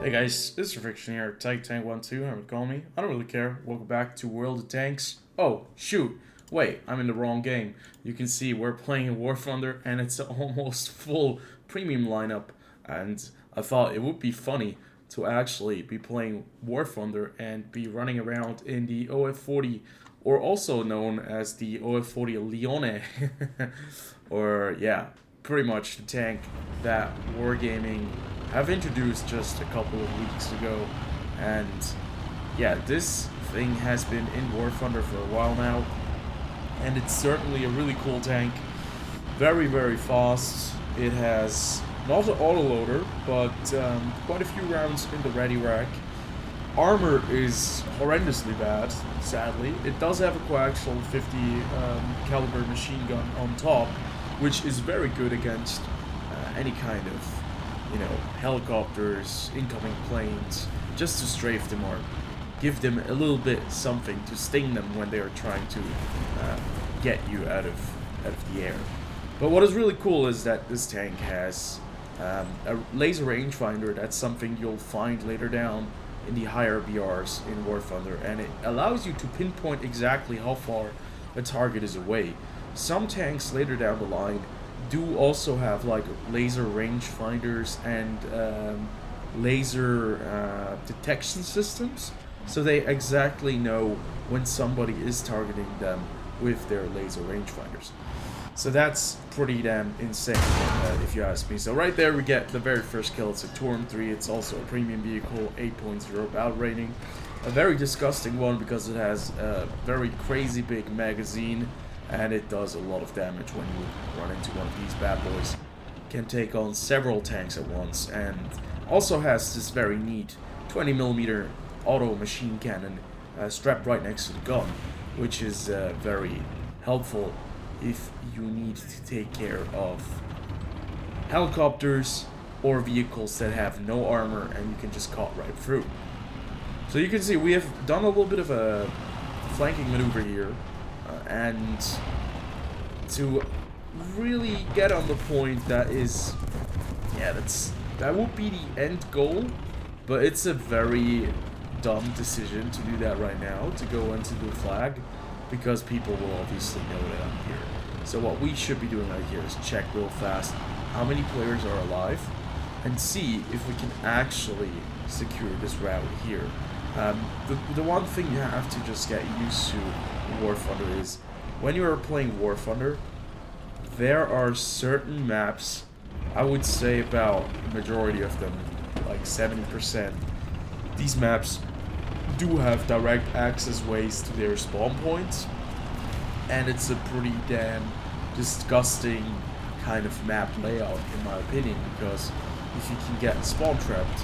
Hey guys, this is TheFrXion here, Tank12, how would call me. I don't really care. Welcome back to World of Tanks. Oh, shoot. Wait, I'm in the wrong game. You can see we're playing War Thunder and it's an almost full premium lineup. And I thought it would be funny to actually be playing War Thunder and be running around in the OF40, or also known as the OF40 Lione. Or, yeah, pretty much the tank that Wargaming have introduced just a couple of weeks ago. And yeah, this thing has been in War Thunder for a while now, and it's certainly a really cool tank. Very, very fast. It has not an autoloader, but quite a few rounds in the ready rack. Armor is horrendously bad, sadly. It does have a coaxial 50 caliber machine gun on top, which is very good against any kind of, helicopters, incoming planes, just to strafe them or give them a little bit something to sting them when they are trying to get you out of the air. But what is really cool is that this tank has a laser rangefinder. That's something you'll find later down in the higher BRs in War Thunder, and it allows you to pinpoint exactly how far a target is away. Some tanks later down the line do also have like laser rangefinders and laser detection systems, so they exactly know when somebody is targeting them with their laser rangefinders. So that's pretty damn insane, if you ask me. So right there we get the very first kill. It's a Torm 3. It's also a premium vehicle, 8.0 battle rating. A very disgusting one because it has a very crazy big magazine, and it does a lot of damage when you run into one of these bad boys. Can take on several tanks at once, and also has this very neat 20mm auto machine cannon strapped right next to the gun, which is very helpful if you need to take care of helicopters or vehicles that have no armor and you can just cut right through. So you can see we have done a little bit of a flanking maneuver here, and to really get on the point that is, yeah, that would be the end goal, but it's a very dumb decision to do that right now, to go into the flag, because people will obviously know that I'm here. So what we should be doing right here is check real fast how many players are alive and see if we can actually secure this rally here. The one thing you have to just get used to in War Thunder is when you are playing War Thunder, there are certain maps, I would say about the majority of them, like 70%, these maps do have direct access ways to their spawn points, and it's a pretty damn disgusting kind of map layout in my opinion, because if you can get spawn trapped,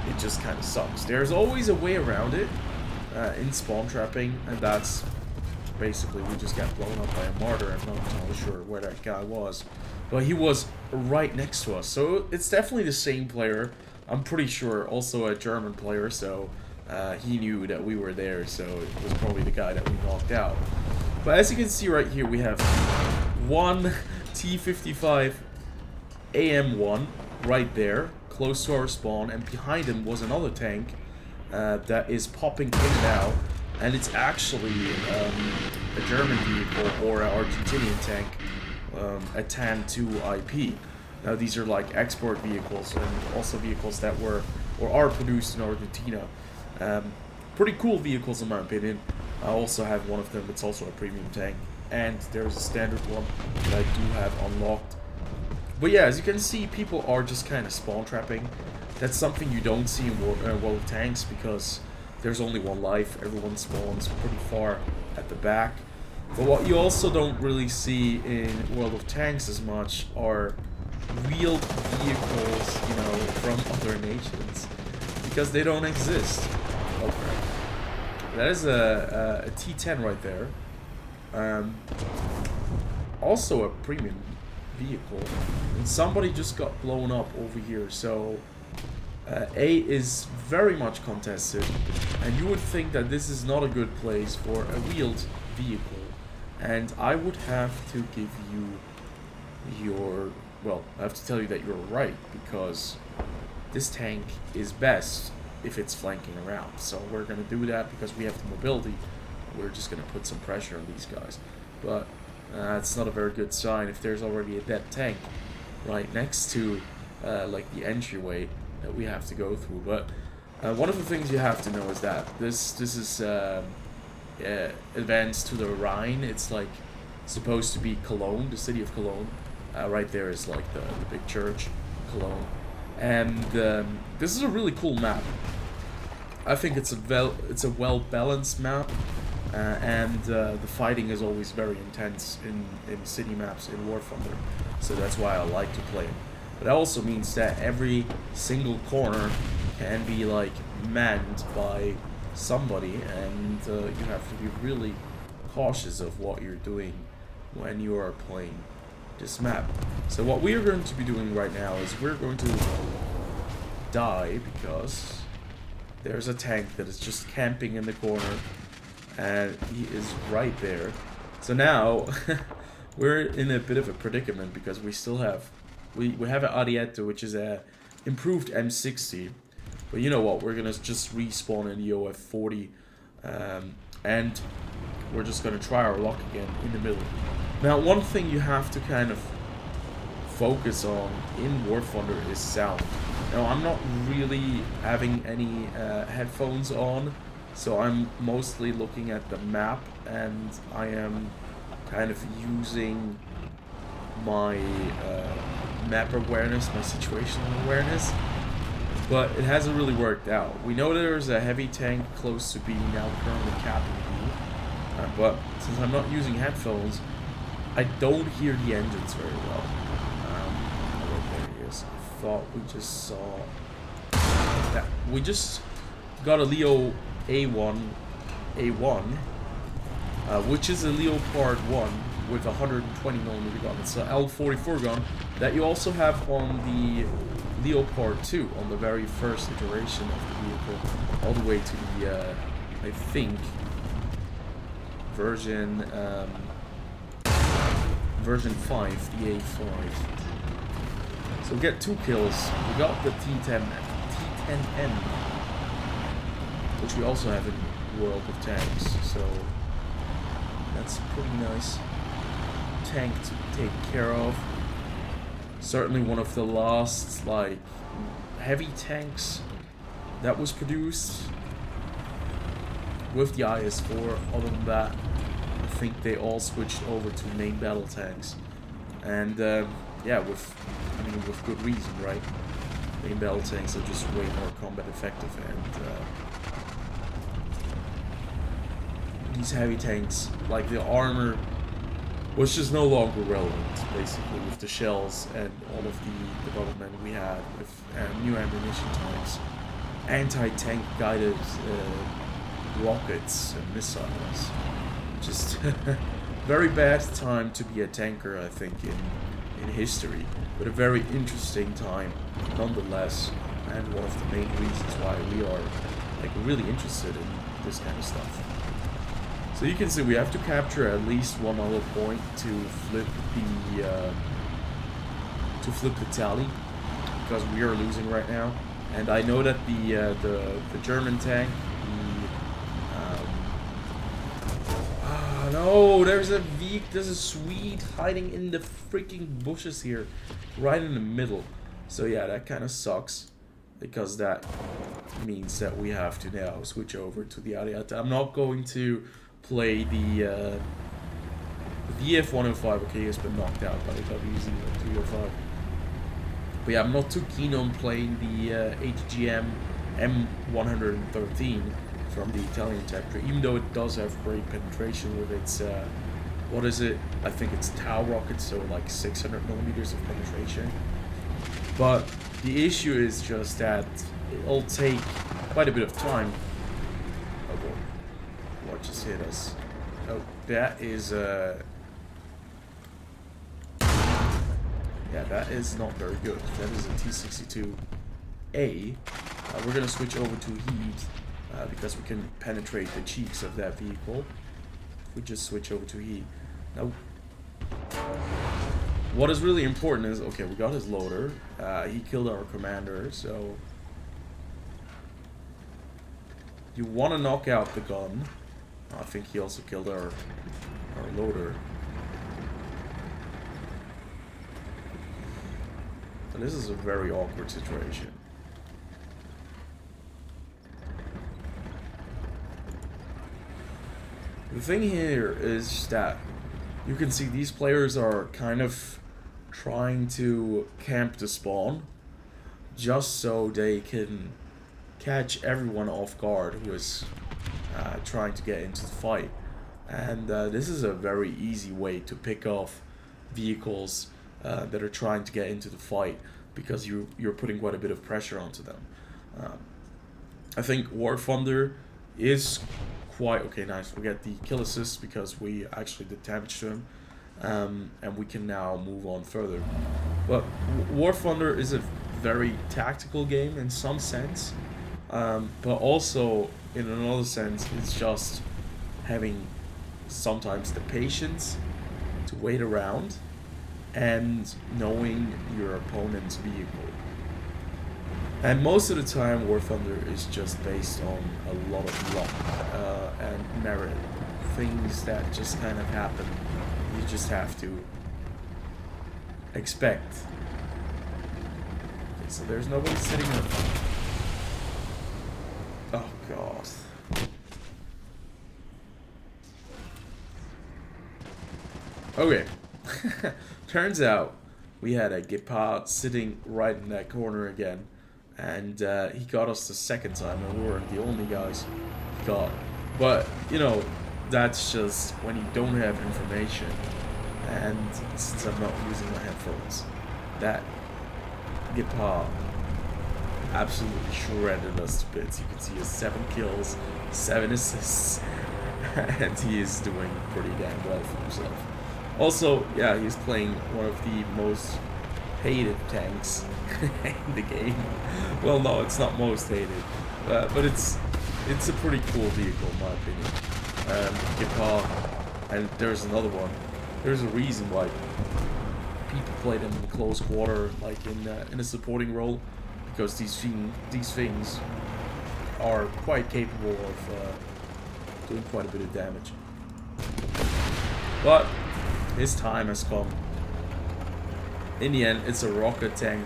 it just kind of sucks. There's always a way around it in spawn trapping, and that's basically we just got blown up by a martyr. I'm not entirely sure where that guy was, but he was right next to us, so it's definitely the same player. I'm pretty sure also a German player, so he knew that we were there, so it was probably the guy that we knocked out. But as you can see right here, we have one T-55 AM1 right there, close to our spawn, and behind him was another tank that is popping in and out, and it's actually a German vehicle or an Argentinian tank, a TAN-2 IP. Now these are like export vehicles, and also vehicles that were or are produced in Argentina. Pretty cool vehicles in my opinion. I also have one of them. It's also a premium tank, and there's a standard one that I do have unlocked. But yeah, as you can see, people are just kind of spawn trapping. That's something you don't see in World of Tanks, because there's only one life. Everyone spawns pretty far at the back. But what you also don't really see in World of Tanks as much are real vehicles, from other nations, because they don't exist. Okay. That is a T10 right there. Also a premium vehicle, and somebody just got blown up over here, so A is very much contested, and you would think that this is not a good place for a wheeled vehicle, and I would have to give you your, well, I have to tell you that you're right, because this tank is best if it's flanking around. So we're going to do that because we have the mobility. We're just going to put some pressure on these guys. But it's not a very good sign if there's already a dead tank right next to like the entryway that we have to go through. But one of the things you have to know is that this is advanced to the Rhine. It's like supposed to be Cologne, the city of Cologne. Right there is like the big church, Cologne. And this is a really cool map. I think it's a well balanced map, and the fighting is always very intense in city maps in War Thunder. So that's why I like to play it. But that also means that every single corner can be like manned by somebody, and you have to be really cautious of what you're doing when you are playing this map. So what we are going to be doing right now is we're going to die because there's a tank that is just camping in the corner, and he is right there. So now we're in a bit of a predicament because we still have we have an Ariete, which is a improved M60, but you know what, we're gonna just respawn in the OF40, and we're just gonna try our luck again in the middle. Now, one thing you have to kind of focus on in War Thunder is sound. Now, I'm not really having any headphones on, so I'm mostly looking at the map, and I am kind of using my map awareness, my situational awareness, but it hasn't really worked out. We know there's a heavy tank close to B, now currently capping B, but since I'm not using headphones, I don't hear the engines very well. Oh, there he is. I thought we just saw that. We just got a Leo A1, which is a Leopard 1 with a 120mm gun. It's an L44 gun that you also have on the Leopard 2, on the very first iteration of the vehicle, all the way to the, I think, version 5, the A5. So we get 2 kills. We got the T10M, which we also have in World of Tanks, so that's a pretty nice tank to take care of. Certainly one of the last, like, heavy tanks that was produced with the IS-4. Other than that, I think they all switched over to main battle tanks, and yeah, with good reason, right? Main battle tanks are just way more combat effective, and these heavy tanks, like the armor, was just no longer relevant, basically, with the shells and all of the development we had with new ammunition types, anti-tank guided rockets and missiles. Just very bad time to be a tanker, I think, in history, but a very interesting time nonetheless, and one of the main reasons why we are like really interested in this kind of stuff. So you can see we have to capture at least one other point to flip the tally, because we are losing right now. And I know that the German tank, no, there's a Swede hiding in the freaking bushes here, right in the middle. So yeah, that kind of sucks, because that means that we have to now switch over to the Ariete. I'm not going to play the F105. Okay, he has been knocked out by the WZ305. But yeah, I'm not too keen on playing the HGM M113 from the Italian factory, even though it does have great penetration with its, what is it? I think it's Tau rockets, so like 600mm of penetration. But the issue is just that it'll take quite a bit of time. Oh boy, what just hit us? Oh, that is, yeah, that is not very good. That is a T62A. We're gonna switch over to heat, because we can penetrate the cheeks of that vehicle. We just switch over to heat. Now, what is really important is, okay, we got his loader. He killed our commander, so you want to knock out the gun. I think he also killed our loader. And this is a very awkward situation. The thing here is that you can see these players are kind of trying to camp the spawn just so they can catch everyone off guard who is trying to get into the fight. And this is a very easy way to pick off vehicles that are trying to get into the fight, because you're putting quite a bit of pressure onto them. I think War Thunder is quite okay. Nice, we get the kill assist because we actually did damage to him, and we can now move on further. But War Thunder is a very tactical game in some sense, but also in another sense it's just having sometimes the patience to wait around and knowing your opponent's vehicle. And most of the time, War Thunder is just based on a lot of luck and merit. Things that just kind of happen. You just have to expect. Okay, so there's nobody sitting there. Oh, God. Okay. Turns out we had a Gepard sitting right in that corner again. And he got us the second time, and we weren't the only guys he got. But, you know, that's just when you don't have information. And since I'm not using my headphones, that Gepard absolutely shredded us to bits. You can see his 7 kills, 7 assists, and he is doing pretty damn well for himself. Also, yeah, he's playing one of the most hated tanks in the game. Well, no, it's not most hated, but it's a pretty cool vehicle in my opinion. Gepard, and there's another one. There's a reason why people play them in close quarter, like in a supporting role, because these things are quite capable of doing quite a bit of damage. But his time has come. In the end, it's a rocket tank.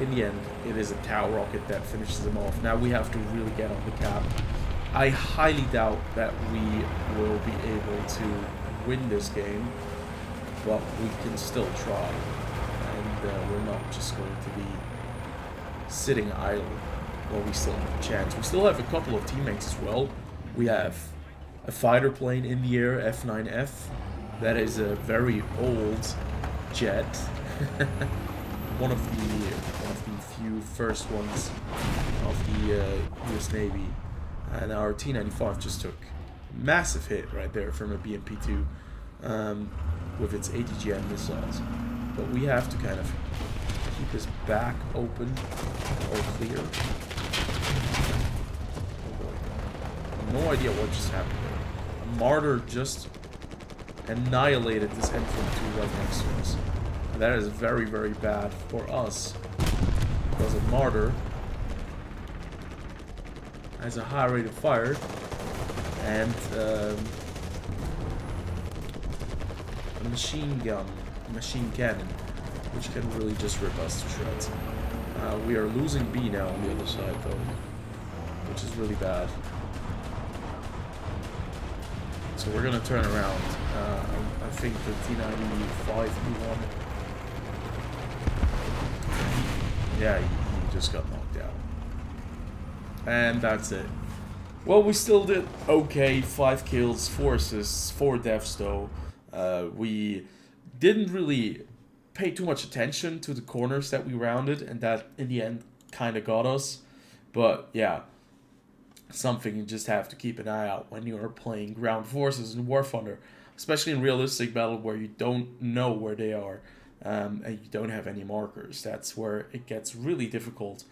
In the end, it is a Tau rocket that finishes him off. Now we have to really get on the cap. I highly doubt that we will be able to win this game, but we can still try. And we're not just going to be sitting idle while we still have a chance. We still have a couple of teammates as well. We have a fighter plane in the air, F9F. That is a very old jet. one of the few first ones of the US Navy. And our T-95 just took a massive hit right there from a BMP-2 with its ATGM missiles. But we have to kind of keep his back open or clear. Oh boy. No idea what just happened there. A Martyr just annihilated this M22 right next to us. And that is very, very bad for us, because a Martyr has a high rate of fire and a machine cannon, which can really just rip us to shreds. We are losing B now on the other side though, which is really bad. So we're gonna turn around. I think the T-95 won. Yeah, he just got knocked out. And that's it. Well, we still did okay. 5 kills, 4 assists, 4 deaths though. We didn't really pay too much attention to the corners that we rounded, and that in the end kind of got us. But yeah, something you just have to keep an eye out when you are playing ground forces in War Thunder, especially in realistic battle where you don't know where they are and you don't have any markers. That's where it gets really difficult,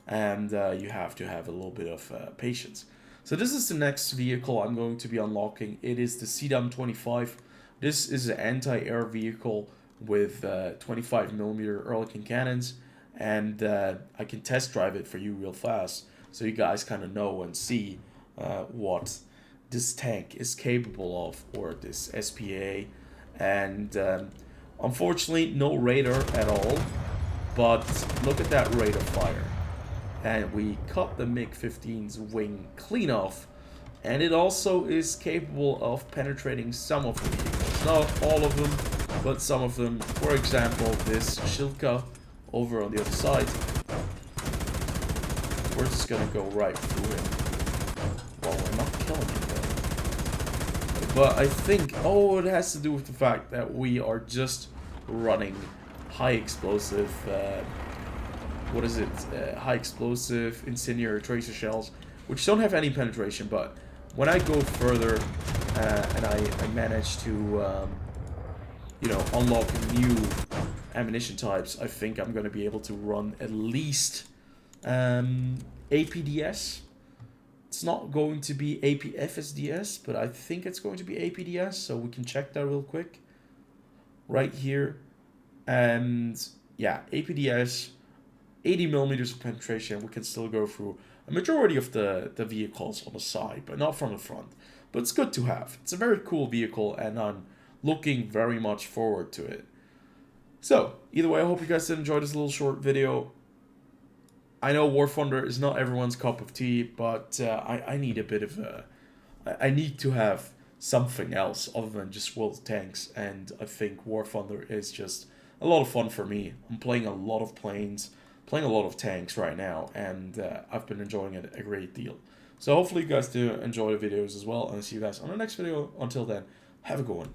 and you have to have a little bit of patience. So this is the next vehicle I'm going to be unlocking. It is the CDAM-25. This is an anti-air vehicle with 25mm Ehrlichien cannons, and I can test drive it for you real fast, so you guys kind of know and see what this tank is capable of, or this SPA. And unfortunately, no radar at all, but look at that rate of fire. And we cut the MiG-15's wing clean off, and it also is capable of penetrating some of the vehicles. Not all of them, but some of them. For example, this Shilka over on the other side. We're just gonna go right through him. Well, we're not killing him though. But I think, oh, it has to do with the fact that we are just running high explosive, what is it? High explosive incendiary tracer shells, which don't have any penetration, but when I go further and I manage to, you know, unlock new ammunition types, I think I'm going to be able to run at least APDS. It's not going to be APFSDS, but I think it's going to be APDS, so we can check that real quick right here. And yeah, APDS, 80mm of penetration. We can still go through a majority of the vehicles on the side, but not from the front. But it's good to have. It's a very cool vehicle, and I'm looking very much forward to it. So, either way, I hope you guys did enjoy this little short video. I know War Thunder is not everyone's cup of tea, but I need a bit of a... I need to have something else other than just World Tanks, and I think War Thunder is just a lot of fun for me. I'm playing a lot of planes, playing a lot of tanks right now, and I've been enjoying it a great deal. So hopefully you guys do enjoy the videos as well, and I'll see you guys on the next video. Until then, have a good one.